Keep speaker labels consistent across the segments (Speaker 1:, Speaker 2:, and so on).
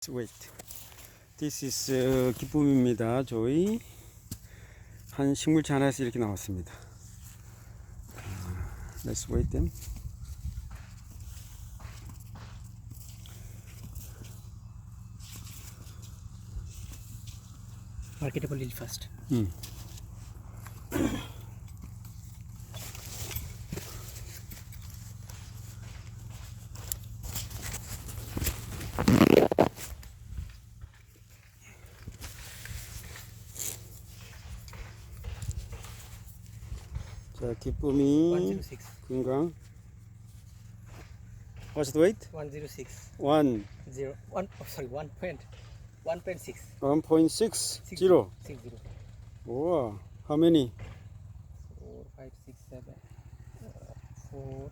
Speaker 1: wait. This is 기쁨입니다. 저희 한 식물차 하나에서 이렇게 나왔습니다. Let's wait them.
Speaker 2: Marketable little fast.
Speaker 1: 자, 기쁨이
Speaker 2: 106.
Speaker 1: 건강. What's the weight?
Speaker 2: 106.
Speaker 1: 1.
Speaker 2: 1.6.
Speaker 1: 1.6
Speaker 2: 60.
Speaker 1: zero.
Speaker 2: 60.
Speaker 1: Wow. How many?
Speaker 2: 4, 5, 6, 7, 4,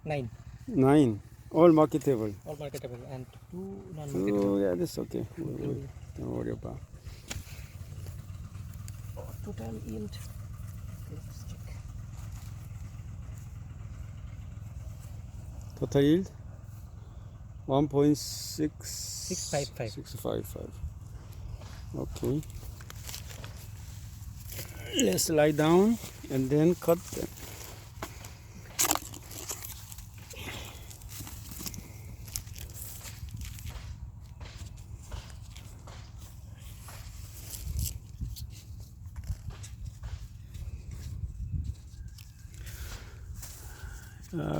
Speaker 2: 9.
Speaker 1: 9. All marketable.
Speaker 2: All marketable and 2 non-marketable.
Speaker 1: Oh, yeah, that's okay. Don't worry about.
Speaker 2: Total yield. Let's check.
Speaker 1: Total yield 1.6
Speaker 2: 655.
Speaker 1: 655. Okay. Let's lie down and then cut them.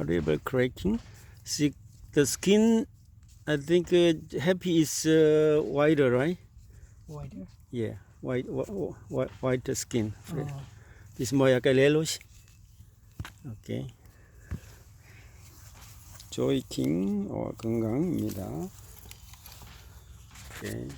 Speaker 1: River cracking. See, the skin, I think happy is wider, right?
Speaker 2: Wider.
Speaker 1: Yeah, white skin.
Speaker 2: Oh.
Speaker 1: This more 약간 yellowish. Okay. 조이 킹 건강입니다. Okay.